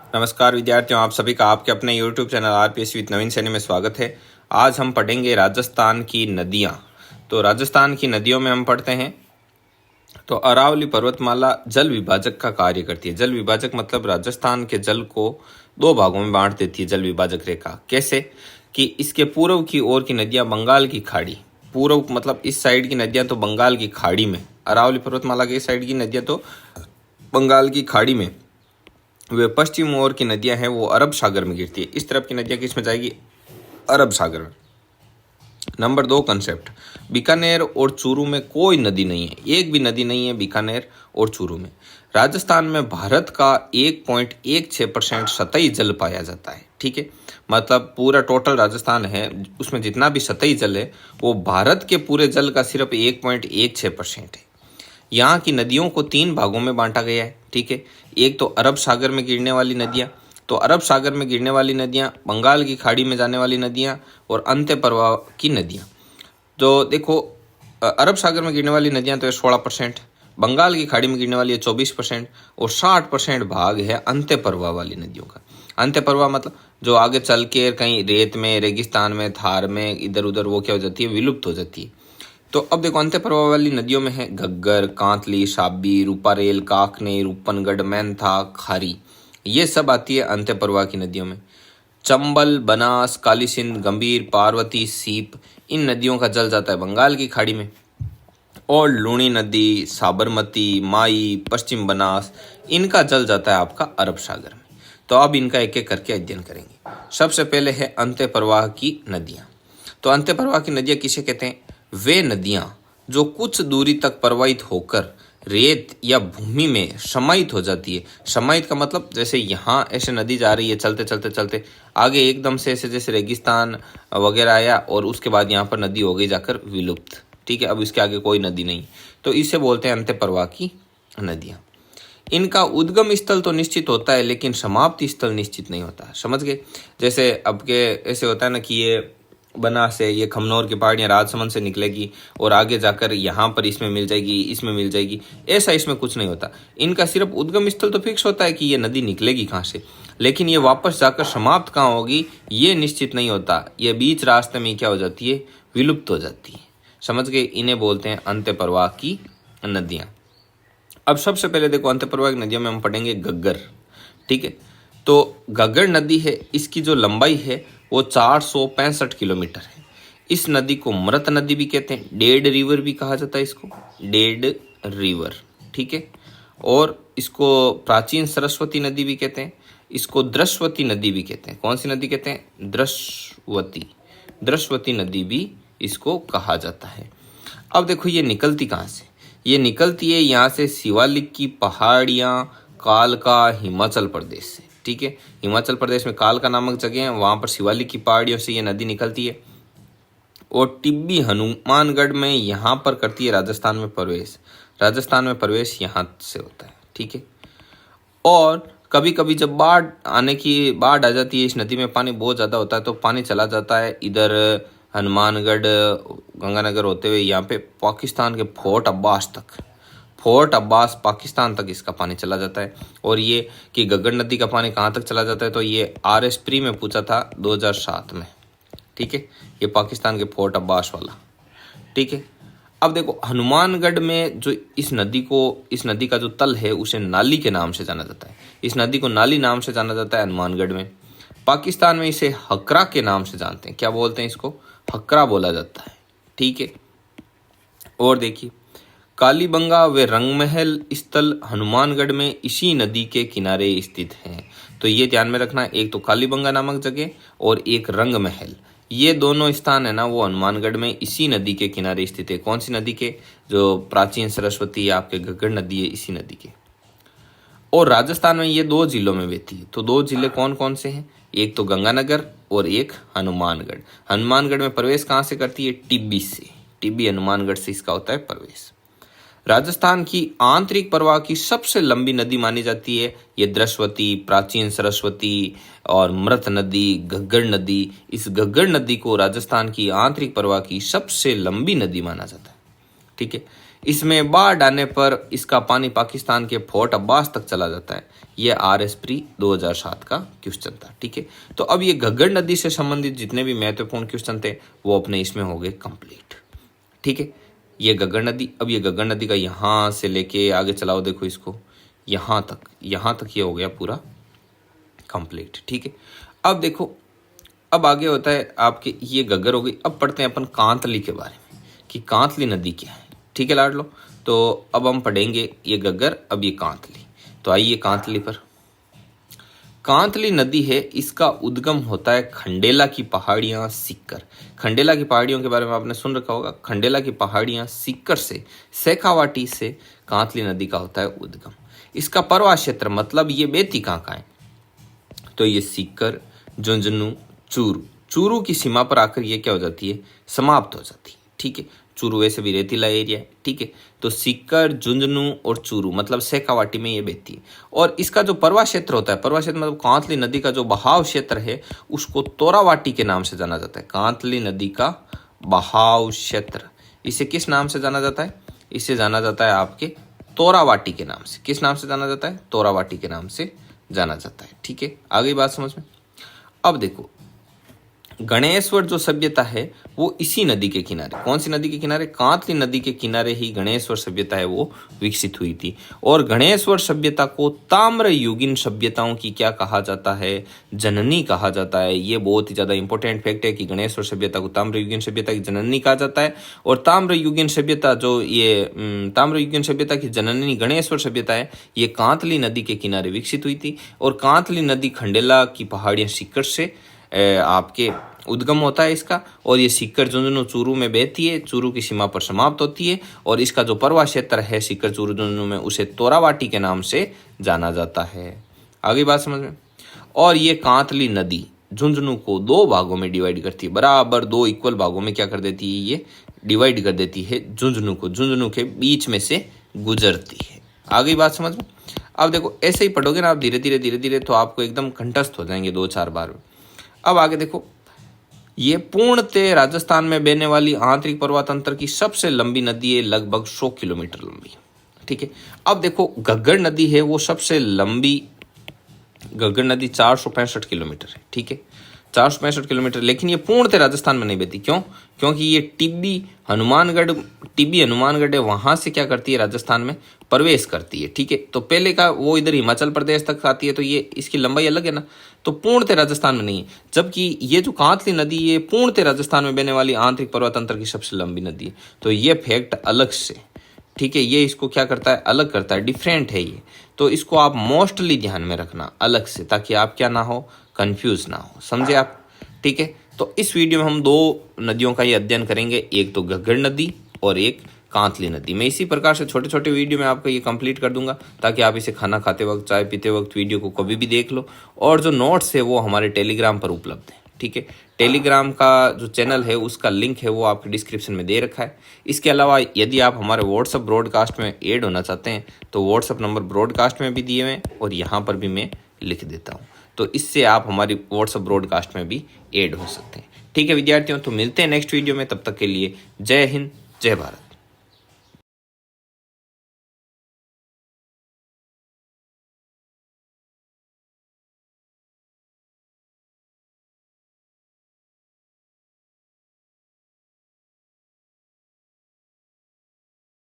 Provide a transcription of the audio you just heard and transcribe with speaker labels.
Speaker 1: नमस्कार विद्यार्थियों, आप सभी का आपके अपने YouTube चैनल आरपीएस विद नवीन सैनी में स्वागत है। आज हम पढ़ेंगे राजस्थान की नदियाँ। तो राजस्थान की नदियों में हम पढ़ते हैं तो अरावली पर्वतमाला जल विभाजक का कार्य करती है। जल विभाजक मतलब राजस्थान के जल को दो भागों में बांट देती है। जल विभाजक रेखा कैसे कि इसके पूर्व की ओर की नदियाँ बंगाल की खाड़ी, पूर्व मतलब इस साइड की नदियाँ तो बंगाल की खाड़ी में, अरावली पर्वतमाला के साइड की नदियाँ तो बंगाल की खाड़ी में, वे पश्चिम ओर की नदियां हैं वो अरब सागर में गिरती है। इस तरफ की नदियां किस में जाएगी? अरब सागर में। नंबर 2 कंसेप्ट, बीकानेर और चूरू में कोई नदी नहीं है, एक भी नदी नहीं है बीकानेर और चूरू में। राजस्थान में भारत का 1.16% सतही जल पाया जाता है। ठीक है, मतलब पूरा टोटल राजस्थान है उसमें जितना भी सतही जल है वो भारत के पूरे जल का सिर्फ 1.16% है। यहाँ की नदियों को 3 भागों में बांटा गया है। ठीक है, एक तो अरब सागर में गिरने वाली नदियाँ, तो अरब सागर में गिरने वाली नदियाँ, बंगाल की खाड़ी में जाने वाली नदियाँ और अंत्य प्रवाह की नदियाँ। तो देखो, अरब सागर में गिरने वाली नदियाँ तो 16%, बंगाल की खाड़ी में गिरने वाली है 24% और 60% भाग है अंत्य प्रवाह वाली नदियों का। अंत्य प्रवाह मतलब जो आगे चल के कहीं रेत में, रेगिस्तान में, थार में, इधर उधर वो क्या हो जाती है, विलुप्त हो जाती है। तो अब देखो, अंत्य प्रवाह वाली नदियों में है घग्गर, कांतली, शाबी, रूपारेल, काकने, रूपनगढ़, मैंथा, खारी, ये सब आती है अंत्य प्रवाह की नदियों में। चंबल, बनास, काली सिंध, गंभीर, पार्वती, सीप, इन नदियों का जल जाता है बंगाल की खाड़ी में। और लूणी नदी, साबरमती, माई, पश्चिम बनास, इनका जल जाता है आपका अरब सागर में। तो अब इनका एक एक करके अध्ययन करेंगे। सबसे पहले है अंत्य प्रवाह की नदियाँ। तो अंत्य प्रवाह की नदियाँ किसे कहते हैं? वे नदियाँ जो कुछ दूरी तक प्रवाहित होकर रेत या भूमि में समाहित हो जाती है। समाहित का मतलब जैसे यहाँ ऐसे नदी जा रही है, चलते चलते चलते आगे एकदम से ऐसे जैसे रेगिस्तान वगैरह आया और उसके बाद यहाँ पर नदी हो गई जाकर विलुप्त। ठीक है, अब इसके आगे कोई नदी नहीं, तो इसे बोलते हैं अंत्य प्रवाह की नदियाँ। इनका उद्गम स्थल तो निश्चित होता है लेकिन समाप्ति स्थल निश्चित नहीं होता। समझ गए? जैसे अब के ऐसे होता है ना कि ये बना से, ये खमनौर की पहाड़ियाँ राजसमंद से निकलेगी और आगे जाकर यहाँ पर इसमें मिल जाएगी, इसमें मिल जाएगी, ऐसा इसमें कुछ नहीं होता। इनका सिर्फ उद्गम स्थल तो फिक्स होता है कि ये नदी निकलेगी कहाँ से, लेकिन ये वापस जाकर समाप्त कहाँ होगी ये निश्चित नहीं होता। ये बीच रास्ते में क्या हो जाती है, विलुप्त हो जाती है। समझ गए? इन्हें बोलते हैं अंत्य प्रवाह की नदियाँ। अब सबसे पहले देखो, अंत्य प्रवाह की नदियों में हम पढ़ेंगे घग्गर। ठीक है, तो घग्गर नदी है, इसकी जो लंबाई है वो 465 किलोमीटर है। इस नदी को मृत नदी भी कहते हैं, डेड रिवर भी कहा जाता है इसको, डेड रिवर। ठीक है, और इसको प्राचीन सरस्वती नदी भी कहते हैं, इसको दृश्यवती नदी भी कहते हैं। कौन सी नदी कहते हैं? दृश्यवती, दृश्यवती नदी भी इसको कहा जाता है। अब देखो, ये निकलती कहाँ से? ये निकलती है यहाँ से शिवालिक की पहाड़ियाँ, कालका, हिमाचल प्रदेश से। ठीक है, हिमाचल प्रदेश में कालका नामक जगह है, वहाँ पर शिवालिक की पहाड़ियों से ये नदी निकलती है और टिब्बी हनुमानगढ़ में यहाँ पर करती है राजस्थान में प्रवेश। राजस्थान में प्रवेश यहाँ से होता है। ठीक है, और कभी कभी जब बाढ़ आ जाती है, इस नदी में पानी बहुत ज़्यादा होता है तो पानी चला जाता है इधर हनुमानगढ़, गंगानगर होते हुए यहाँ पे पाकिस्तान के फोर्ट अब्बास तक, फोर्ट अब्बास पाकिस्तान तक इसका पानी चला जाता है। और ये कि घग्गर नदी का पानी कहाँ तक चला जाता है, तो ये RS प्री में पूछा था 2007 में। ठीक है, ये पाकिस्तान के फोर्ट अब्बास वाला। ठीक है, अब देखो, हनुमानगढ़ में जो इस नदी का जो तल है उसे नाली के नाम से जाना जाता है। इस नदी को नाली नाम से जाना जाता है हनुमानगढ़ में। पाकिस्तान में इसे हकरा के नाम से जानते हैं। क्या बोलते हैं इसको? हकरा बोला जाता है। ठीक है, और देखिए, कालीबंगा व रंगमहल स्थल हनुमानगढ़ में इसी नदी के किनारे स्थित हैं। तो ये ध्यान में रखना, एक तो कालीबंगा नामक जगह और एक रंगमहल, ये दोनों स्थान है ना वो हनुमानगढ़ में इसी नदी के किनारे स्थित है। कौन सी नदी के? जो प्राचीन सरस्वती आपके घग्गर नदी है, इसी नदी के। और राजस्थान में ये 2 जिलों में बहती है। तो 2 जिले कौन कौन से हैं? एक तो गंगानगर और एक हनुमानगढ़। हनुमानगढ़ में प्रवेश कहाँ से करती है? टिब्बी से। टिब्बी हनुमानगढ़ से इसका होता है प्रवेश। राजस्थान की आंतरिक प्रवाह की सबसे लंबी नदी मानी जाती है ये दृश्यवती, प्राचीन सरस्वती और मृत नदी, घग्गर नदी। इस घग्गर नदी को राजस्थान की आंतरिक प्रवाह की सबसे लंबी नदी माना जाता है। ठीक है, इसमें बाढ़ आने पर इसका पानी पाकिस्तान के फोर्ट अब्बास तक चला जाता है। ये RS प्री 2007 का क्वेश्चन था। ठीक है, तो अब ये घग्गर नदी से संबंधित जितने भी महत्वपूर्ण क्वेश्चन थे वो अपने इसमें हो गए कंप्लीट। ठीक है, ये घग्गर नदी, अब ये घग्गर नदी का यहाँ से लेके आगे चलाओ, देखो इसको यहाँ तक ये हो गया पूरा कंप्लीट। ठीक है, अब देखो अब आगे होता है आपके, ये घग्गर हो गई। अब पढ़ते हैं अपन कांतली के बारे में कि कांतली नदी क्या है। ठीक है लाडलो, तो अब हम पढ़ेंगे ये घग्गर, अब ये कांतली। तो आइए कांतली पर। कांतली नदी है, इसका उद्गम होता है खंडेला की पहाड़ियां सीकर। खंडेला की पहाड़ियों के बारे में आपने सुन रखा होगा। खंडेला की पहाड़ियां सीकर से, शेखावाटी से कांतली नदी का होता है उद्गम। इसका प्रवाह क्षेत्र मतलब ये बेती कहाँ का है, तो ये सीकर, झुंझुनू, चूरू की सीमा पर आकर ये क्या हो जाती है, समाप्त हो जाती है। ठीक है, चूरू वैसे भी रेतीला एरिया है। ठीक है, तो सीकर, झुंझुनू और चूरू मतलब शेखावाटी में ये बहती है। और इसका जो प्रवाह क्षेत्र होता है, प्रवाह क्षेत्र मतलब कांतली नदी का जो बहाव क्षेत्र है उसको तोरावाटी के नाम से जाना जाता है। कांतली नदी का बहाव क्षेत्र, इसे किस नाम से जाना जाता है, इसे जाना जाता है आपके तोरावाटी के नाम से। किस नाम से जाना जाता है, तोरावाटी के नाम से जाना जाता है। ठीक है, आगे बात समझ में। अब देखो गणेश्वर जो सभ्यता है वो इसी नदी के किनारे, कौन सी नदी के किनारे, कांतली नदी के किनारे ही गणेश्वर सभ्यता है वो विकसित हुई थी। और गणेश्वर सभ्यता को ताम्रयुगीन सभ्यताओं की क्या कहा जाता है, जननी कहा जाता है। ये बहुत ही ज्यादा इंपॉर्टेंट फैक्ट है कि गणेश्वर सभ्यता को ताम्रयुगीन सभ्यता की जननी कहा जाता है। और ताम्रयुगीन सभ्यता जो ये ताम्रयुगीन सभ्यता की जननी गणेश्वर सभ्यता है, ये कांतली नदी के किनारे विकसित हुई थी। और कांतली नदी खंडेला की पहाड़ियां सीकर से आपके उद्गम होता है इसका। और ये सीकर, झुंझुनू, चूरू में बहती है, चूरू की सीमा पर समाप्त होती है। और इसका जो प्रवाह क्षेत्र है सीकर, चूरू, झुंझुनू में, उसे तोरावाटी के नाम से जाना जाता है। आगे बात समझ में। और ये कांतली नदी झुंझुनू को 2 भागों में डिवाइड करती है, बराबर 2 इक्वल भागों में क्या कर देती है, ये डिवाइड कर देती है झुंझुनू को, झुंझुनू के बीच में से गुजरती है। आगे बात समझ में। अब देखो ऐसे ही पढ़ोगे ना आप धीरे धीरे तो आपको एकदम कंठस्थ हो जाएंगे 2-4 बार में। अब आगे देखो, ये पूर्णतः राजस्थान में बहने वाली आंतरिक प्रवाह तंत्र की सबसे लंबी नदी है, लगभग 100 किलोमीटर लंबी। ठीक है, अब देखो घग्गर नदी है वो सबसे लंबी, घग्गर नदी 465 किलोमीटर है। ठीक है, 465 किलोमीटर, लेकिन ये पूर्णतः राजस्थान में नहीं बहती। क्यों, क्योंकि ये टिब्बी हनुमानगढ़ है, वहां से क्या करती है, राजस्थान में प्रवेश करती है। ठीक है, तो पहले का वो इधर हिमाचल प्रदेश तक आती है, तो ये इसकी लंबाई अलग है ना, तो पूर्णतः राजस्थान में नहीं है। जबकि ये जो कांतली नदी ये पूर्णतः राजस्थान में बहने वाली आंतरिक प्रवाह तंत्र की सबसे लंबी नदी है। तो ये फैक्ट अलग से, ठीक है, ये इसको क्या करता है, अलग करता है, डिफरेंट है ये। तो इसको आप मोस्टली ध्यान में रखना अलग से, ताकि आप क्या ना हो, कंफ्यूज ना हो, समझे आप। ठीक है, तो इस वीडियो में हम 2 नदियों का ही अध्ययन करेंगे, एक तो घग्गर नदी और एक कांतली नदी। मैं इसी प्रकार से छोटे छोटे वीडियो में आपको ये कंप्लीट कर दूंगा, ताकि आप इसे खाना खाते वक्त, चाय पीते वक्त वीडियो को कभी भी देख लो। और जो नोट्स है वो हमारे टेलीग्राम पर उपलब्ध है। ठीक है, टेलीग्राम का जो चैनल है उसका लिंक है वो आपके डिस्क्रिप्शन में दे रखा है। इसके अलावा यदि आप हमारे व्हाट्सअप ब्रॉडकास्ट में ऐड होना चाहते हैं तो व्हाट्सअप नंबर ब्रॉडकास्ट में भी दिए हुए हैं और यहाँ पर भी मैं लिख देता हूँ, तो इससे आप हमारी व्हाट्सअप ब्रॉडकास्ट में भी ऐड हो सकते हैं। ठीक है विद्यार्थियों, तो मिलते हैं नेक्स्ट वीडियो में, तब तक के लिए जय हिंद, जय भारत।